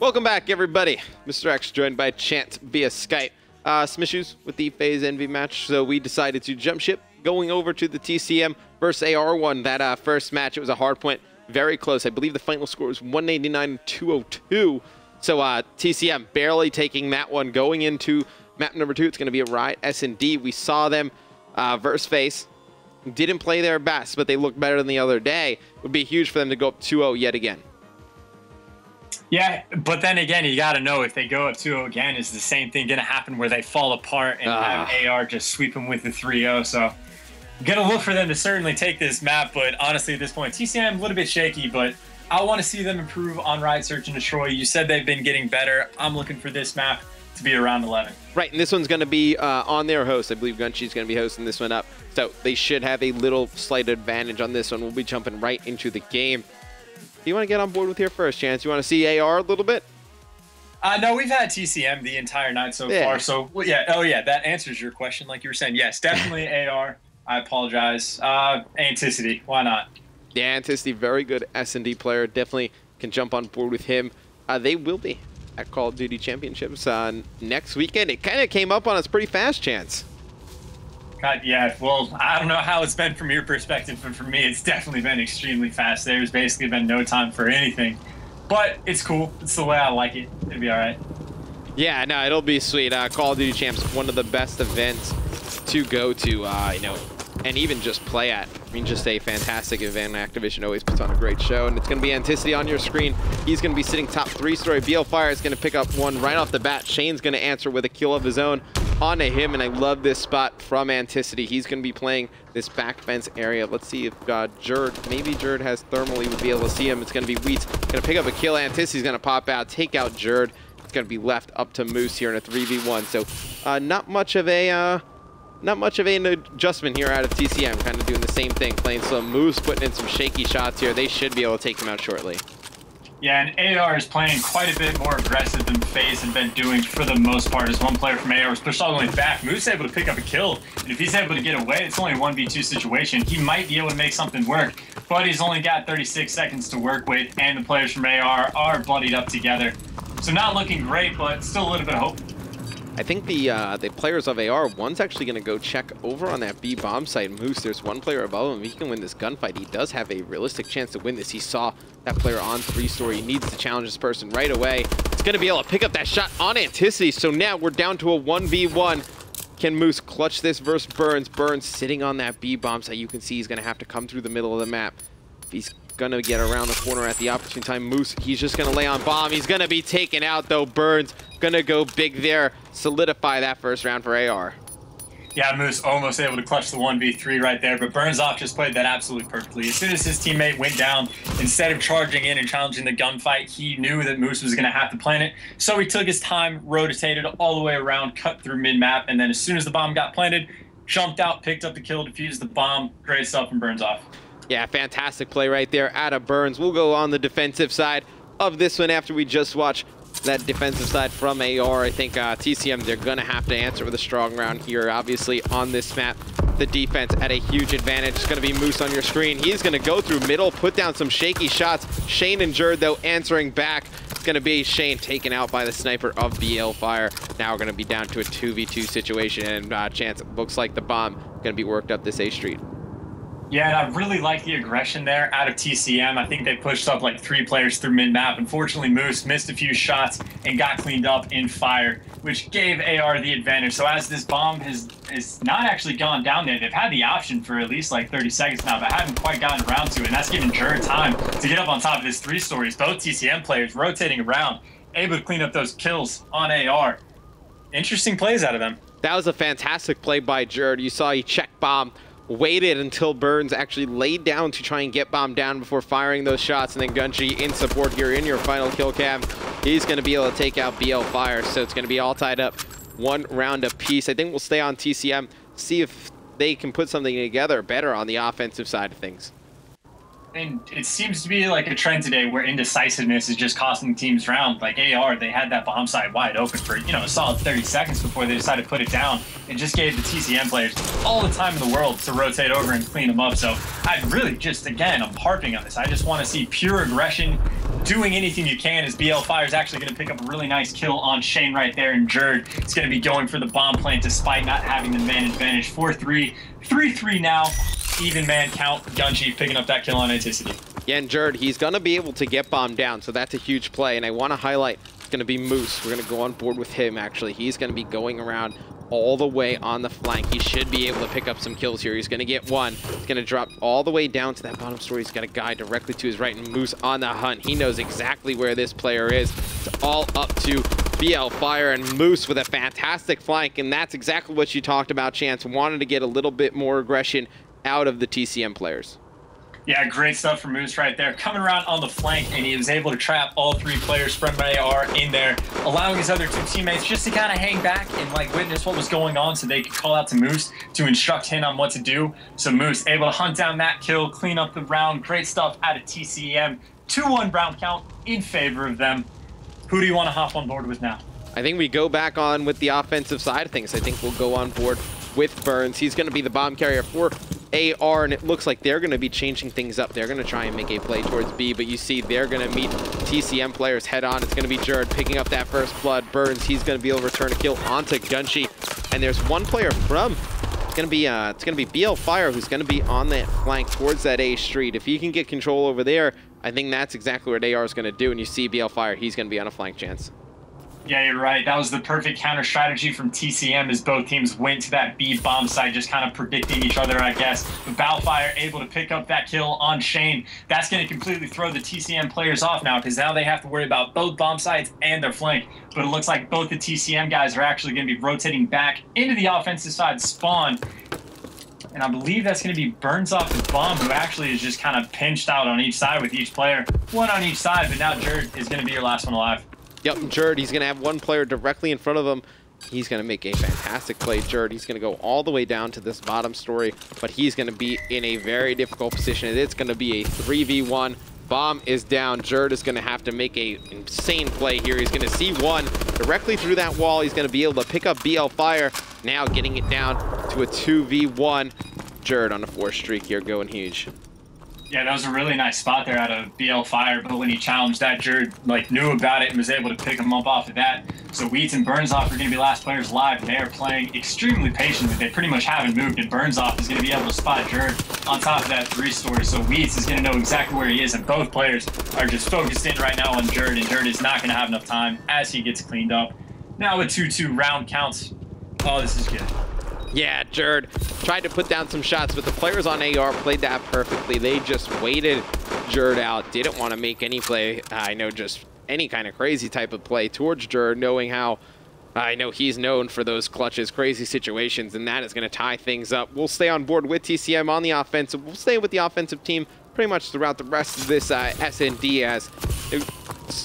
Welcome back, everybody. Mr. X joined by Chant via Skype. Some issues with the FaZe Envy match, so we decided to jump ship, going over to the TCM versus AR1. That first match, it was a hard point, very close. I believe the final score was 189-202. So TCM barely taking that one. Going into map number 2, it's going to be a Riot S&D. We saw them versus FaZe. Didn't play their best, but they looked better than the other day. It would be huge for them to go up 2-0 yet again. Yeah, but then again, you got to know if they go up 2-0 again, is the same thing going to happen where they fall apart and have AR just sweep them with the 3-0. So I'm going to look for them to certainly take this map, but honestly at this point, TCM a little bit shaky, but I want to see them improve on Riot Search and Destroy. You said they've been getting better. I'm looking for this map to be around 11. Right, and this one's going to be on their host. I believe Gunshy's going to be hosting this one up, so they should have a little slight advantage on this one. We'll be jumping right into the game. Do you want to get on board with here first, Chance? You want to see AR a little bit? No, we've had TCM the entire night so far. So, well, yeah. Oh, yeah. That answers your question. Like you were saying, yes, definitely AR. I apologize. Anticity. Why not? Yeah, Anticity, very good S&D player. Definitely can jump on board with him. They will be at Call of Duty Championships next weekend. It kind of came up on us pretty fast, Chance. God, yeah, well, I don't know how it's been from your perspective, but for me, it's definitely been extremely fast. There's basically been no time for anything, but it's cool. It's the way I like it. It'll be all right. Yeah, no, it'll be sweet. Call of Duty Champs, one of the best events to go to, you know, and even just play at. I mean, just a fantastic event. Activision always puts on a great show, and it's going to be Anticity on your screen. He's going to be sitting top 3-story. BLFire is going to pick up one right off the bat. Shane's going to answer with a kill of his own onto him, and I love this spot from Anticity. He's going to be playing this back fence area. Let's see if Jerd, maybe Jerd has thermal. He would be able to see him. It's going to be Wheats. Going to pick up a kill. Anticity's going to pop out, take out Jerd. It's going to be left up to Moose here in a 3v1. So not much of an adjustment here out of TCM, kind of doing the same thing, playing some moves, putting in some shaky shots here. They should be able to take him out shortly. Yeah, and AR is playing quite a bit more aggressive than FaZe have been doing for the most part. As one player from AR was pushed all the way back, Moose able to pick up a kill, and if he's able to get away, it's only a 1v2 situation. He might be able to make something work, but he's only got 36 seconds to work with, and the players from AR are bloodied up together. So not looking great, but still a little bit of hope. I think the players of AR, one's actually going to go check over on that B bomb site. Moose, there's one player above him. He can win this gunfight. He does have a realistic chance to win this. He saw that player on 3-story. He needs to challenge this person right away. It's going to be able to pick up that shot on Anticity. So now we're down to a 1v1. Can Moose clutch this versus Burns? Burns sitting on that B bomb site. You can see he's going to have to come through the middle of the map. If he's going to get around the corner at the opportune time, Moose, he's just going to lay on bomb. He's going to be taken out, though. Burns going to go big there, solidify that first round for AR. Yeah, Moose almost able to clutch the 1v3 right there, but Burns off just played that absolutely perfectly. As soon as his teammate went down, instead of charging in and challenging the gunfight, he knew that Moose was going to have to plant it. So he took his time, rotated all the way around, cut through mid-map, and then as soon as the bomb got planted, jumped out, picked up the kill, defused the bomb. Great stuff from Burns off. Yeah, fantastic play right there out of Burns. We'll go on the defensive side of this one after we just watch that defensive side from AR. I think TCM, they're going to have to answer with a strong round here. Obviously, on this map, the defense at a huge advantage. It's going to be Moose on your screen. He's going to go through middle, put down some shaky shots. Shane and Jerd, though, answering back. It's going to be Shane taken out by the sniper of BLFire. Now we're going to be down to a 2v2 situation, and Chance, it looks like the bomb going to be worked up this A Street. Yeah, and I really like the aggression there out of TCM. I think they pushed up like 3 players through mid-map. Unfortunately, Moose missed a few shots and got cleaned up in fire, which gave AR the advantage. So as this bomb has not actually gone down there, they've had the option for at least like 30 seconds now, but haven't quite gotten around to it. And that's given Jerd time to get up on top of this 3 stories. Both TCM players rotating around, able to clean up those kills on AR. Interesting plays out of them. That was a fantastic play by Jerd. You saw he check bomb, waited until Burns actually laid down to try and get bomb down before firing those shots, and then Gunshy in support here in your final kill cam. He's going to be able to take out BLFire, so it's going to be all tied up 1 round apiece. I think we'll stay on TCM, see if they can put something together better on the offensive side of things. And it seems to be like a trend today where indecisiveness is just costing teams round. Like AR, they had that bomb site wide open for, a solid 30 seconds before they decided to put it down. It just gave the TCM players all the time in the world to rotate over and clean them up. So I really just, again, I'm harping on this. I just want to see pure aggression, doing anything you can, as BL Fire is actually going to pick up a really nice kill on Shane right there. And Jerd is going to be going for the bomb plant despite not having the man advantage. 4-3, 3-3 now. Even man count. Gunchi picking up that kill on Anticity. Yeah, and Jerd, he's going to be able to get bombed down, so that's a huge play. And I want to highlight, it's going to be Moose. We're going to go on board with him, actually. He's going to be going around all the way on the flank. He should be able to pick up some kills here. He's going to get one. He's going to drop all the way down to that bottom story. He's got a guy directly to his right, and Moose on the hunt. He knows exactly where this player is. It's all up to BL Fire and Moose with a fantastic flank, and that's exactly what you talked about, Chance. Wanted to get a little bit more aggression out of the TCM players. Yeah, great stuff from Moose right there. Coming around on the flank, and he was able to trap all 3 players from AR in there, allowing his other 2 teammates just to kind of hang back and witness what was going on so they could call out to Moose to instruct him on what to do. So Moose able to hunt down that kill, clean up the round. Great stuff out of TCM. 2-1 round count in favor of them. Who do you want to hop on board with now? I think we go back on with the offensive side of things. I think we'll go on board with Burns. He's going to be the bomb carrier for AR, and it looks like they're going to be changing things up. They're going to try and make a play towards B, but you see they're going to meet TCM players head on. It's going to be Jerd picking up that first blood. Burns, he's going to be able to return a kill onto Gunchi, and there's one player from, it's going to be BL Fire who's going to be on that flank towards that A street. If he can get control over there, I think that's exactly what AR is going to do, and you see BL Fire, he's going to be on a flank, Chance. Yeah, you're right. That was the perfect counter strategy from TCM as both teams went to that B bomb site, just kind of predicting each other, I guess. But Balfire able to pick up that kill on Shane. That's going to completely throw the TCM players off now, because now they have to worry about both bomb sites and their flank. But it looks like both the TCM guys are actually going to be rotating back into the offensive side spawn. And I believe that's going to be Burns off the bomb, who actually is just kind of pinched out on each side with each player. One on each side, but now Jerd is going to be your last one alive. Yep, Jerd, he's going to have one player directly in front of him. He's going to make a fantastic play, Jerd. He's going to go all the way down to this bottom story, but he's going to be in a very difficult position. It's going to be a 3v1. Bomb is down. Jerd is going to have to make a insane play here. He's going to see one directly through that wall. He's going to be able to pick up BL Fire, now getting it down to a 2v1. Jerd on a 4th streak here, going huge. Yeah, that was a really nice spot there out of BL Fire, but when he challenged that, Jerd knew about it and was able to pick him up off of that. So Wheats and Burnsoff are going to be last players live, and they are playing extremely patiently. They pretty much haven't moved, and Burnsoff is going to be able to spot Jerd on top of that 3-story. So Wheats is going to know exactly where he is, and both players are just focused in right now on Jerd, and Jerd is not going to have enough time as he gets cleaned up. Now with 2-2 round counts. Oh, this is good. Yeah, Jerd tried to put down some shots, but the players on AR played that perfectly. They just waited Jerd out, didn't want to make any play, just any kind of crazy type of play towards Jerd, knowing how, he's known for those clutches, crazy situations, and that is going to tie things up. We'll stay on board with TCM on the offensive. We'll stay with the offensive team pretty much throughout the rest of this S&D as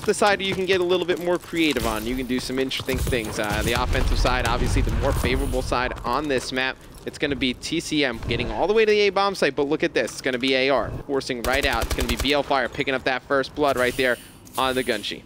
the side you can get a little bit more creative on. You can do some interesting things. The offensive side, obviously the more favorable side on this map. It's going to be TCM getting all the way to the A bomb site, but look at this. It's going to be AR forcing right out. It's going to be BL Fire picking up that first blood right there on the Gunchi.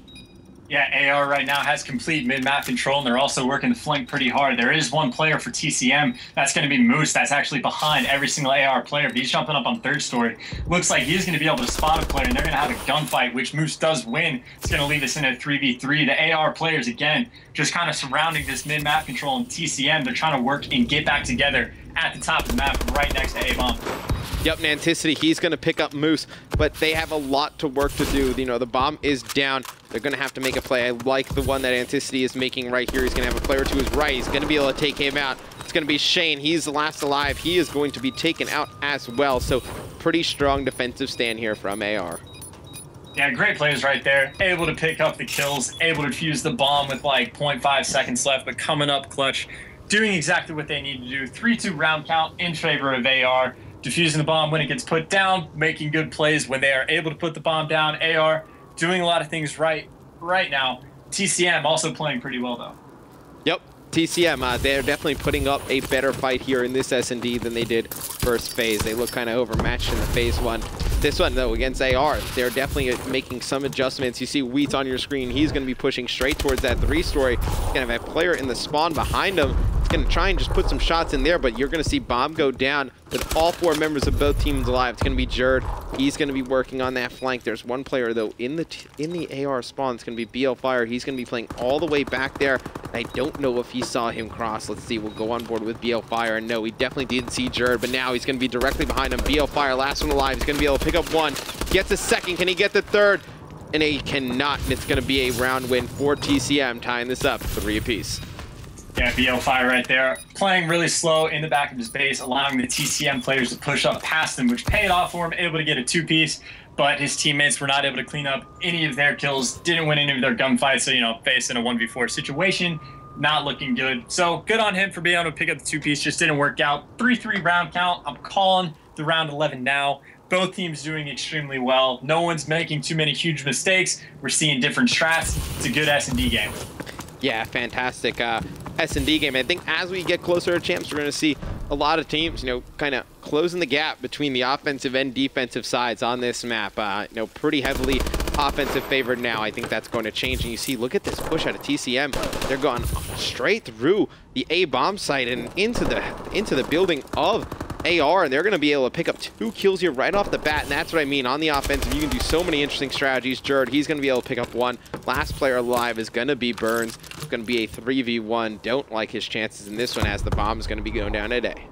Yeah, AR right now has complete mid-map control, and they're also working the flank pretty hard. There is one player for TCM. That's going to be Moose. That's actually behind every single AR player, but he's jumping up on 3rd story. Looks like he's going to be able to spot a player, and they're going to have a gunfight, which Moose does win. It's going to leave us in a 3v3. The AR players, again, just kind of surrounding this mid-map control, and TCM, they're trying to work and get back together at the top of the map right next to A-Bomb. Yep, Nanticity, he's going to pick up Moose, but they have a lot to work to do. The bomb is down. They're going to have to make a play. I like the one that Nanticity is making right here. He's going to have a player to his right. He's going to be able to take him out. It's going to be Shane. He's the last alive. He is going to be taken out as well. So pretty strong defensive stand here from AR. Yeah, great plays right there. Able to pick up the kills, able to fuse the bomb with 0.5 seconds left, but coming up clutch, doing exactly what they need to do. 3-2 round count in favor of AR. Defusing the bomb when it gets put down, making good plays when they are able to put the bomb down. AR doing a lot of things right now. TCM also playing pretty well, though. Yep, TCM, they're definitely putting up a better fight here in this S&D than they did first phase. They look kind of overmatched in the phase 1. This one, though, against AR, they're definitely making some adjustments. You see Wheat on your screen. He's going to be pushing straight towards that 3-story. He's going to have a player in the spawn behind him. He's going to try and just put some shots in there, but you're going to see Bomb go down with all 4 members of both teams alive. It's going to be Jerd. He's going to be working on that flank. There's one player, though, in the AR spawn. It's going to be BL Fire. He's going to be playing all the way back there. I don't know if he saw him cross. Let's see. We'll go on board with BL Fire. And no, he definitely didn't see Jerd, but now he's going to be directly behind him. BL Fire, last one alive. He's going to be able to pick up 1. Gets a 2nd. Can he get the 3rd? And he cannot. And it's going to be a round win for TCM, tying this up 3 apiece. Yeah, BL Fire right there, playing really slow in the back of his base, allowing the TCM players to push up past him, which paid off for him, able to get a 2-piece, but his teammates were not able to clean up any of their kills, didn't win any of their gunfights, so, you know, facing a 1v4 situation, not looking good. So good on him for being able to pick up the 2-piece, just didn't work out. 3-3 round count. I'm calling the round 11 now. Both teams doing extremely well. No one's making too many huge mistakes. We're seeing different strats. It's a good S&D game. Yeah, fantastic S&D game. I think as we get closer to champs, we're going to see a lot of teams, you know, kind of closing the gap between the offensive and defensive sides on this map. You know, pretty heavily offensive favored now. I think that's going to change. And you see, look at this push out of TCM. They're going straight through the A bomb site and into the building of AR, and they're going to be able to pick up 2 kills here right off the bat, and that's what I mean. On the offensive, you can do so many interesting strategies. Jerd, he's going to be able to pick up 1. Last player alive is going to be Burns. It's going to be a 3v1. Don't like his chances in this one, as the bomb is going to be going down today.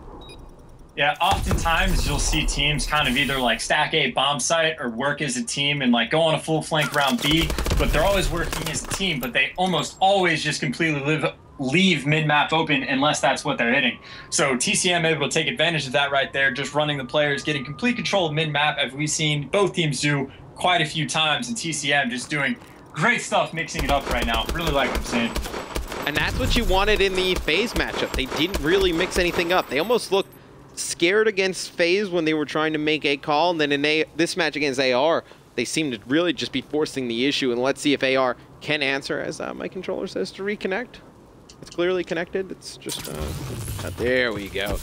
Yeah, oftentimes you'll see teams kind of either like stack A bomb site or work as a team and like go on a full flank round B, but they're always working as a team, but they almost always just completely leave mid-map open unless that's what they're hitting. So TCM able to take advantage of that right there, just running the players, getting complete control of mid-map, as we've seen both teams do quite a few times, and TCM just doing great stuff mixing it up right now. Really like what I'm saying. And that's what you wanted in the FaZe matchup. They didn't really mix anything up. They almost looked scared against FaZe when they were trying to make a call, and then in this match against AR, they seem to really just be forcing the issue. And let's see if AR can answer, as my controller says to reconnect. It's clearly connected. It's just, there we go.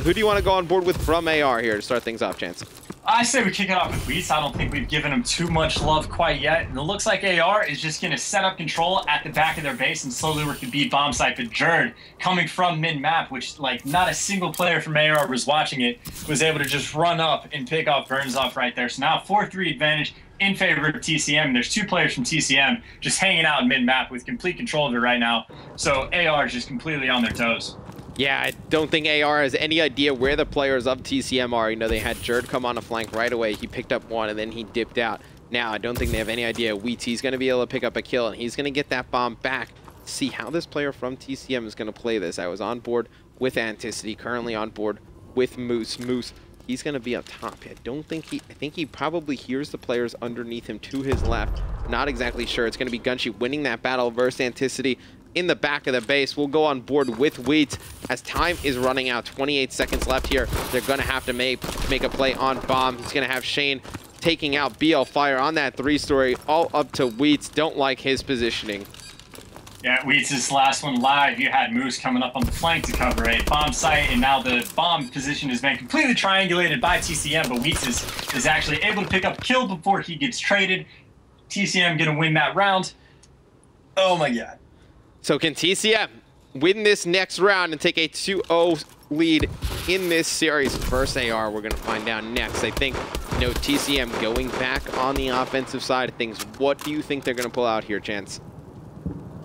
Who do you want to go on board with from AR here to start things off, Chance? I say we kick it off with Weeds. I don't think we've given him too much love quite yet. And it looks like AR is just going to set up control at the back of their base and slowly work the B bomb site. But Jerd, coming from mid-map, which like not a single player from AR was watching it, was able to just run up and pick off Burns off right there. So now 4-3 advantage in favor of TCM. There's 2 players from TCM just hanging out in mid-map with complete control of it right now. So AR is just completely on their toes. Yeah, I don't think AR has any idea where the players of TCM are. You know, they had Jerd come on a flank right away. He picked up 1, and then he dipped out. Now, I don't think they have any idea. Wheaty's going to be able to pick up a kill, and he's going to get that bomb back. See how this player from TCM is going to play this. I was on board with Anticity, currently on board with Moose. Moose, he's going to be up top. I think he probably hears the players underneath him to his left. Not exactly sure. It's going to be Gunshi winning that battle versus Anticity in the back of the base. We'll go on board with Wheat as time is running out. 28 seconds left here. They're going to have to make a play on bomb. He's going to have Shane taking out BL Fire on that 3-story, all up to Wheats. Don't like his positioning. Yeah, Wheats' last one live. You had Moose coming up on the flank to cover a bomb site, and now the bomb position has been completely triangulated by TCM, but Wheats is actually able to pick up a kill before he gets traded. TCM going to win that round. Oh my god. So can TCM win this next round and take a 2-0 lead in this series versus AR? We're going to find out next. I think, you know, TCM going back on the offensive side of things. What do you think they're going to pull out here, Chance?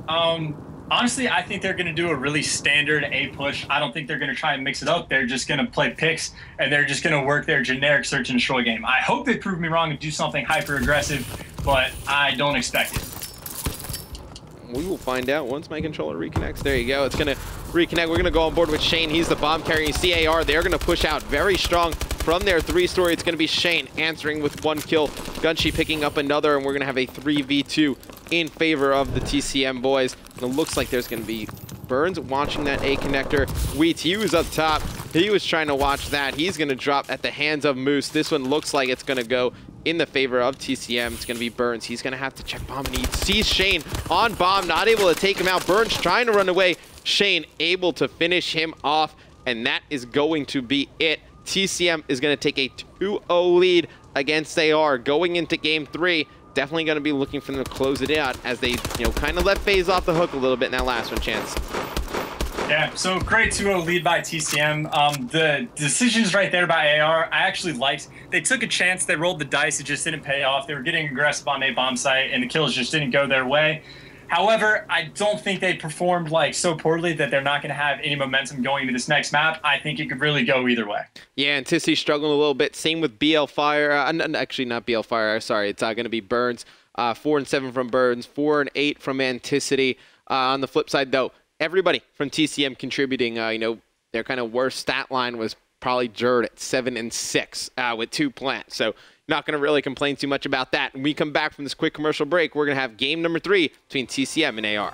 Honestly, I think they're going to do a really standard A push. I don't think they're going to try and mix it up. They're just going to play picks, and they're just going to work their generic search and destroy game. I hope they prove me wrong and do something hyper-aggressive, but I don't expect it. We will find out once my controller reconnects. There you go. It's going to reconnect. We're going to go on board with Shane. He's the bomb carrier. You see AR. They're going to push out very strong from their 3-story. It's going to be Shane answering with 1 kill. Gunshi picking up another, and we're going to have a 3v2 in favor of the TCM boys. And it looks like there's going to be Burns watching that A connector. Wheat, he was up top. He was trying to watch that. He's going to drop at the hands of Moose. This one looks like it's going to go in the favor of TCM. It's going to be Burns. He's going to have to check bomb, and he sees Shane on bomb, not able to take him out. Burns trying to run away. Shane able to finish him off, and that is going to be it. TCM is going to take a 2-0 lead against AR going into game 3. Definitely going to be looking for them to close it out as they, kind of let FaZe off the hook a little bit in that last one, Chance. Yeah, so great 2-0 lead by TCM. The decisions right there by AR, I actually liked. They took a chance, they rolled the dice, it just didn't pay off. They were getting aggressive on A bomb site, and the kills just didn't go their way. However, I don't think they performed so poorly that they're not going to have any momentum going into this next map. I think it could really go either way. Yeah, and Tissy struggling a little bit. Same with BL Fire. Actually, not BL Fire. Sorry, it's going to be Burns. 4 and 7 from Burns. 4 and 8 from Anticity. On the flip side, though, everybody from TCM contributing. Their kind of worst stat line was probably Jerd at 7 and 6 with 2 plants. So not going to really complain too much about that. When we come back from this quick commercial break, we're going to have game number 3 between TCM and AR.